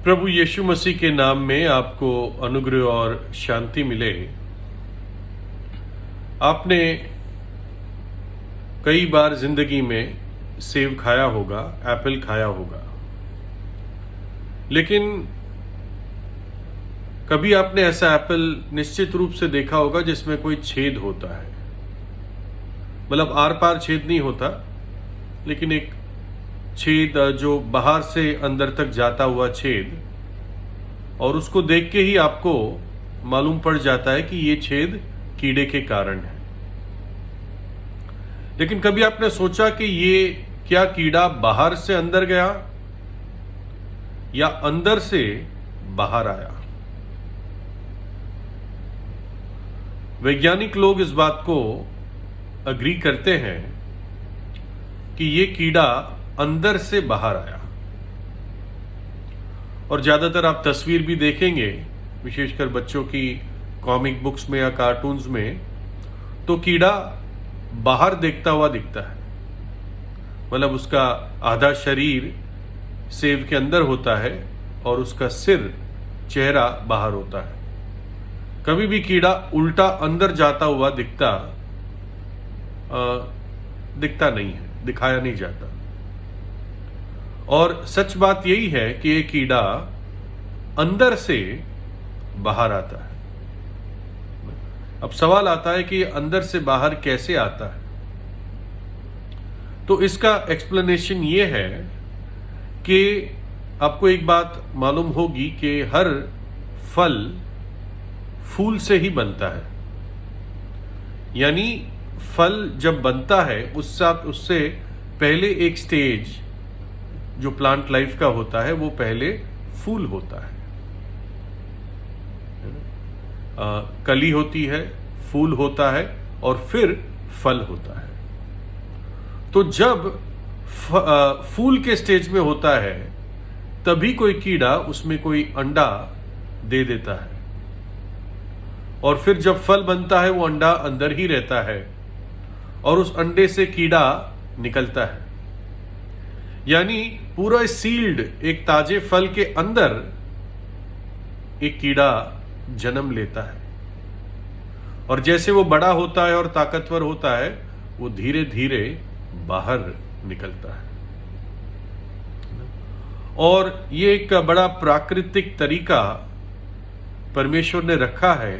प्रभु यीशु मसीह के नाम में आपको अनुग्रह और शांति मिले। आपने कई बार जिंदगी में सेब खाया होगा, एप्पल खाया होगा, लेकिन कभी आपने ऐसा एप्पल निश्चित रूप से देखा होगा जिसमें कोई छेद होता है। मतलब आर पार छेद नहीं होता, लेकिन एक छेद जो बाहर से अंदर तक जाता हुआ छेद, और उसको देख के ही आपको मालूम पड़ जाता है कि ये छेद कीड़े के कारण है। लेकिन कभी आपने सोचा कि ये क्या कीड़ा बाहर से अंदर गया या अंदर से बाहर आया? वैज्ञानिक लोग इस बात को अग्री करते हैं कि ये कीड़ा अंदर से बाहर आया। और ज्यादातर आप तस्वीर भी देखेंगे, विशेषकर बच्चों की कॉमिक बुक्स में या कार्टून्स में, तो कीड़ा बाहर देखता हुआ दिखता है। मतलब उसका आधा शरीर सेब के अंदर होता है और उसका सिर, चेहरा बाहर होता है। कभी भी कीड़ा उल्टा अंदर जाता हुआ दिखता नहीं है, दिखाया नहीं जाता। और सच बात यही है कि ये कीड़ा अंदर से बाहर आता है। अब सवाल आता है कि अंदर से बाहर कैसे आता है? तो इसका एक्सप्लेनेशन ये है कि आपको एक बात मालूम होगी कि हर फल फूल से ही बनता है। यानी फल जब बनता है उससे पहले एक स्टेज जो प्लांट लाइफ का होता है, वो पहले फूल होता है। कली होती है, फूल होता है और फिर फल होता है। तो जब फूल के स्टेज में होता है तभी कोई कीड़ा उसमें कोई अंडा दे देता है, और फिर जब फल बनता है वो अंडा अंदर ही रहता है और उस अंडे से कीड़ा निकलता है। यानी पूरा सील्ड एक ताजे फल के अंदर एक कीड़ा जन्म लेता है, और जैसे वो बड़ा होता है और ताकतवर होता है, वो धीरे धीरे बाहर निकलता है। और ये एक बड़ा प्राकृतिक तरीका परमेश्वर ने रखा है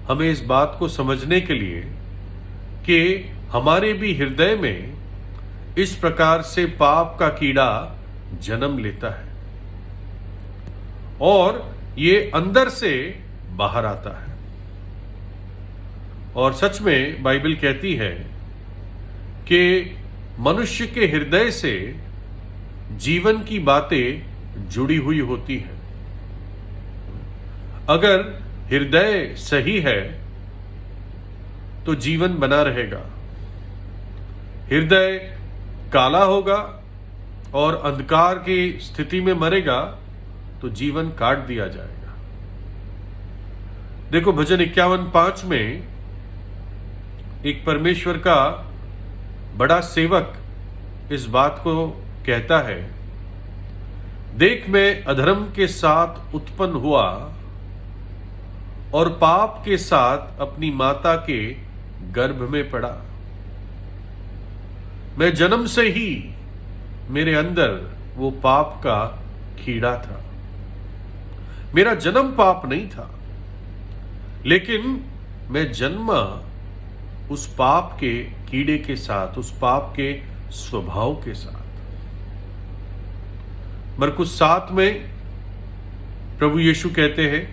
हमें इस बात को समझने के लिए कि हमारे भी हृदय में इस प्रकार से पाप का कीड़ा जन्म लेता है और ये अंदर से बाहर आता है। और सच में बाइबल कहती है कि मनुष्य के हृदय से जीवन की बातें जुड़ी हुई होती हैं। अगर हृदय सही है तो जीवन बना रहेगा। हृदय काला होगा और अंधकार की स्थिति में मरेगा तो जीवन काट दिया जाएगा। देखो भजन 51:5 में एक परमेश्वर का बड़ा सेवक इस बात को कहता है, देख मैं अधर्म के साथ उत्पन्न हुआ और पाप के साथ अपनी माता के गर्भ में पड़ा। मैं जन्म से ही मेरे अंदर वो पाप का कीड़ा था। मेरा जन्म पाप नहीं था, लेकिन मैं जन्मा उस पाप के कीड़े के साथ, उस पाप के स्वभाव के साथ। मरकुस 7 में प्रभु यीशु कहते हैं,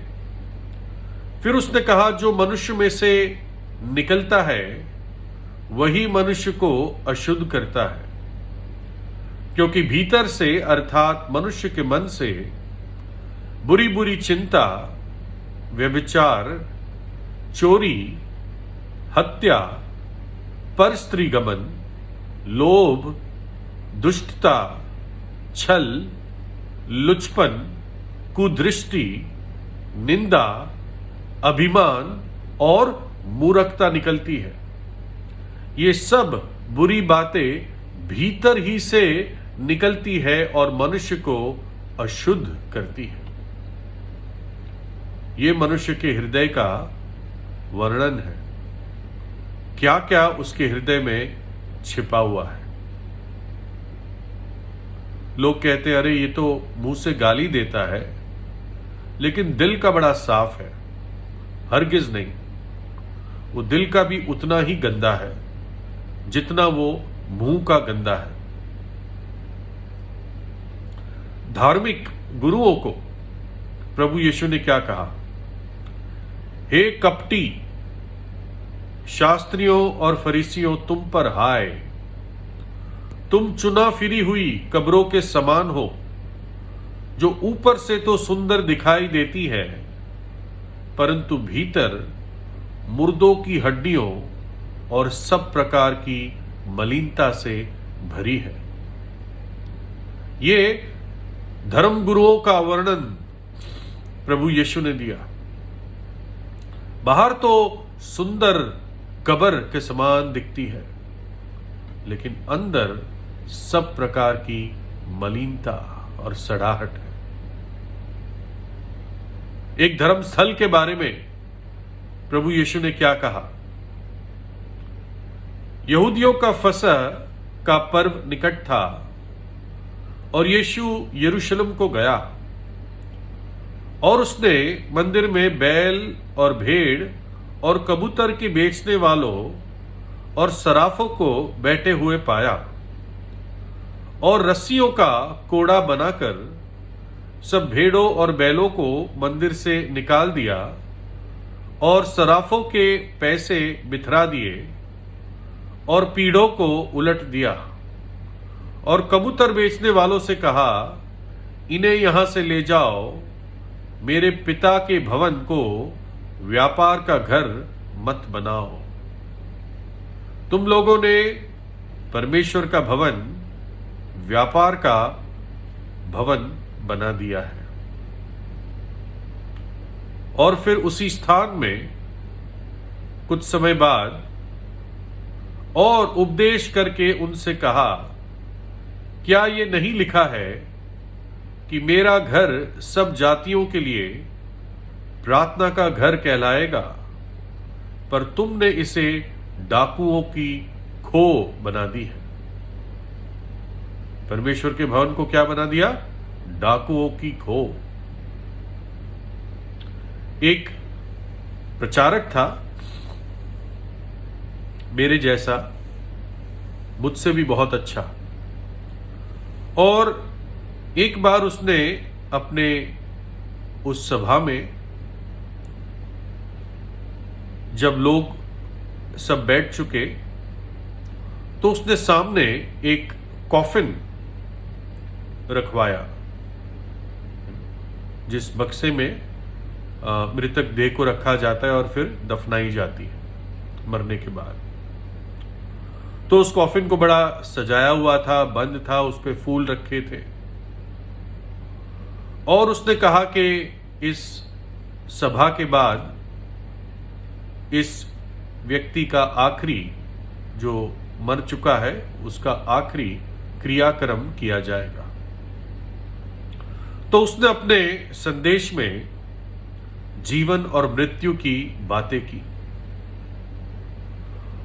फिर उसने कहा, जो मनुष्य में से निकलता है वही मनुष्य को अशुद्ध करता है, क्योंकि भीतर से अर्थात मनुष्य के मन से बुरी बुरी चिंता, व्यभिचार, चोरी, हत्या, परस्त्रीगमन, लोभ, दुष्टता, छल, लुचपन, कुदृष्टि, निंदा, अभिमान और मूर्खता निकलती है। ये सब बुरी बातें भीतर ही से निकलती है और मनुष्य को अशुद्ध करती है। ये मनुष्य के हृदय का वर्णन है, क्या क्या उसके हृदय में छिपा हुआ है। लोग कहते हैं अरे ये तो मुंह से गाली देता है, लेकिन दिल का बड़ा साफ है। हरगिज नहीं, वो दिल का भी उतना ही गंदा है जितना वो मुंह का गंदा है। धार्मिक गुरुओं को प्रभु यीशु ने क्या कहा? हे कपटी शास्त्रियों और फरीसियों, तुम पर हाय, तुम चुना फिरी हुई कब्रों के समान हो, जो ऊपर से तो सुंदर दिखाई देती है, परंतु भीतर मुर्दों की हड्डियों और सब प्रकार की मलिनता से भरी है। ये धर्म गुरुओं का वर्णन प्रभु यीशु ने दिया। बाहर तो सुंदर कब्र के समान दिखती है, लेकिन अंदर सब प्रकार की मलिनता और सड़ाहट है। एक धर्मस्थल के बारे में प्रभु यीशु ने क्या कहा? यहूदियों का फसह का पर्व निकट था और यीशु यरूशलेम को गया और उसने मंदिर में बैल और भेड़ और कबूतर के बेचने वालों और सराफों को बैठे हुए पाया और रस्सियों का कोड़ा बनाकर सब भेड़ों और बैलों को मंदिर से निकाल दिया और सराफों के पैसे बिथरा दिए और पीढ़ों को उलट दिया और कबूतर बेचने वालों से कहा, इन्हें यहां से ले जाओ, मेरे पिता के भवन को व्यापार का घर मत बनाओ। तुम लोगों ने परमेश्वर का भवन व्यापार का भवन बना दिया है। और फिर उसी स्थान में कुछ समय बाद और उपदेश करके उनसे कहा, क्या ये नहीं लिखा है कि मेरा घर सब जातियों के लिए प्रार्थना का घर कहलाएगा, पर तुमने इसे डाकुओं की खो बना दी है। परमेश्वर के भवन को क्या बना दिया? डाकुओं की खो। एक प्रचारक था मेरे जैसा, मुझसे भी बहुत अच्छा, और एक बार उसने अपने उस सभा में जब लोग सब बैठ चुके तो उसने सामने एक कॉफिन रखवाया, जिस बक्से में मृतक देह को रखा जाता है और फिर दफनाई जाती है मरने के बाद। तो उस कॉफिन को बड़ा सजाया हुआ था, बंद था, उस पे फूल रखे थे और उसने कहा कि इस सभा के बाद इस व्यक्ति का आखिरी, जो मर चुका है, उसका आखिरी क्रियाक्रम किया जाएगा। तो उसने अपने संदेश में जीवन और मृत्यु की बातें की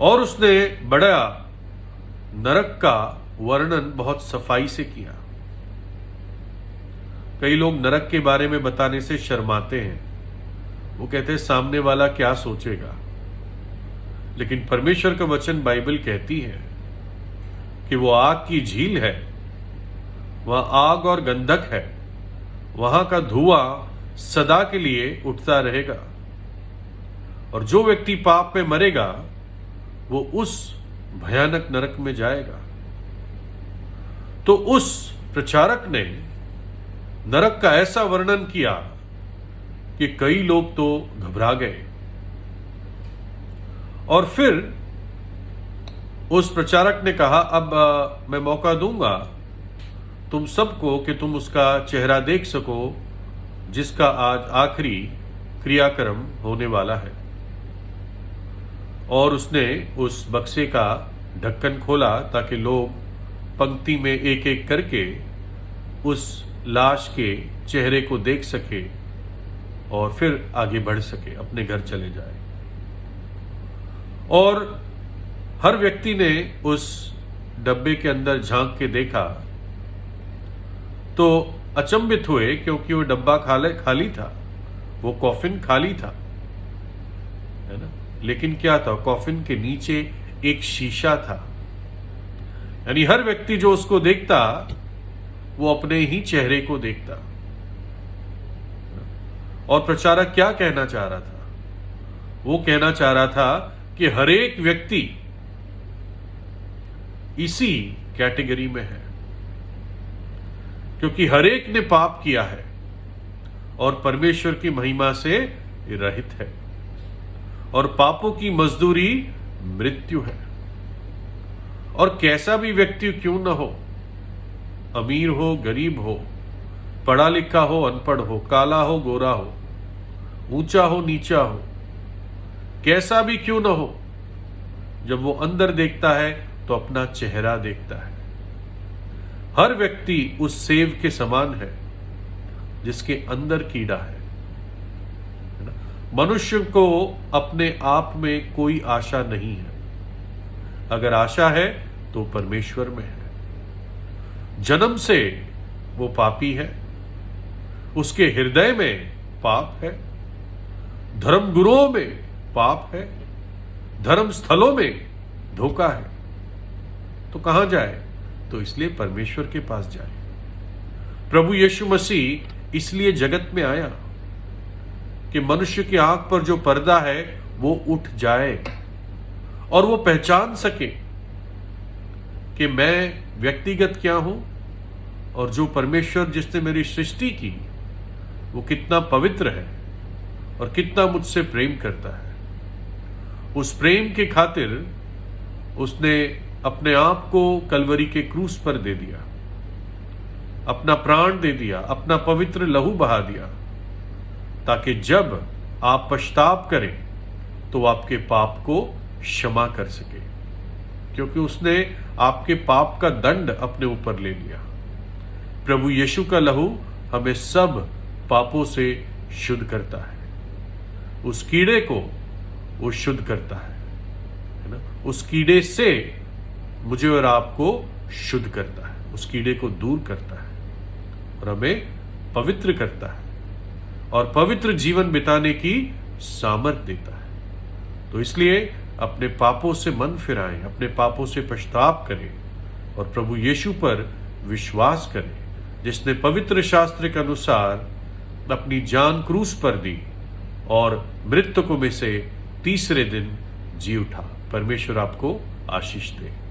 और उसने बड़ा नरक का वर्णन बहुत सफाई से किया। कई लोग नरक के बारे में बताने से शर्माते हैं, वो कहते हैं सामने वाला क्या सोचेगा, लेकिन परमेश्वर का वचन बाइबल कहती है कि वो आग की झील है, वहां आग और गंधक है, वहां का धुआं सदा के लिए उठता रहेगा और जो व्यक्ति पाप में मरेगा वो उस भयानक नरक में जाएगा। तो उस प्रचारक ने नरक का ऐसा वर्णन किया कि कई लोग तो घबरा गए। और फिर उस प्रचारक ने कहा, अब मैं मौका दूंगा तुम सबको कि तुम उसका चेहरा देख सको जिसका आज आखिरी क्रियाक्रम होने वाला है। और उसने उस बक्से का ढक्कन खोला ताकि लोग पंक्ति में एक एक करके उस लाश के चेहरे को देख सके और फिर आगे बढ़ सके, अपने घर चले जाए। और हर व्यक्ति ने उस डब्बे के अंदर झांक के देखा तो अचंभित हुए, क्योंकि वो डब्बा खाली था, वो कॉफिन खाली था, है ना। लेकिन क्या था, कॉफिन के नीचे एक शीशा था। यानी हर व्यक्ति जो उसको देखता वो अपने ही चेहरे को देखता। और प्रचारक क्या कहना चाह रहा था? वो कहना चाह रहा था कि हर एक व्यक्ति इसी कैटेगरी में है, क्योंकि हर एक ने पाप किया है और परमेश्वर की महिमा से रहित है, और पापों की मजदूरी मृत्यु है। और कैसा भी व्यक्ति क्यों न हो, अमीर हो गरीब हो, पढ़ा लिखा हो अनपढ़ हो, काला हो गोरा हो, ऊंचा हो नीचा हो, कैसा भी क्यों न हो, जब वो अंदर देखता है तो अपना चेहरा देखता है। हर व्यक्ति उस सेब के समान है जिसके अंदर कीड़ा है ना? मनुष्य को अपने आप में कोई आशा नहीं है। अगर आशा है तो परमेश्वर में है। जन्म से वो पापी है, उसके हृदय में पाप है, धर्म गुरुओं में पाप है, धर्म स्थलों में धोखा है। तो कहां जाए? तो इसलिए परमेश्वर के पास जाए। प्रभु यीशु मसीह इसलिए जगत में आया कि मनुष्य की आंख पर जो पर्दा है वो उठ जाए और वो पहचान सके कि मैं व्यक्तिगत क्या हूं और जो परमेश्वर जिसने मेरी सृष्टि की वो कितना पवित्र है और कितना मुझसे प्रेम करता है। उस प्रेम के खातिर उसने अपने आप को कलवरी के क्रूस पर दे दिया, अपना प्राण दे दिया, अपना पवित्र लहू बहा दिया, ताकि जब आप पश्चाताप करें तो आपके पाप को क्षमा कर सके, क्योंकि उसने आपके पाप का दंड अपने ऊपर ले लिया। प्रभु यीशु का लहू हमें सब पापों से शुद्ध करता है। उस कीड़े को वो शुद्ध करता है ना। उस कीड़े से मुझे और आपको शुद्ध करता है, उस कीड़े को दूर करता है और हमें पवित्र करता है और पवित्र जीवन बिताने की सामर्थ्य देता है। तो इसलिए अपने पापों से मन फिराएं, अपने पापों से पश्चाताप करें और प्रभु यीशु पर विश्वास करें, जिसने पवित्र शास्त्र के अनुसार अपनी जान क्रूस पर दी और मृतकों में से तीसरे दिन जी उठा। परमेश्वर आपको आशीष दे।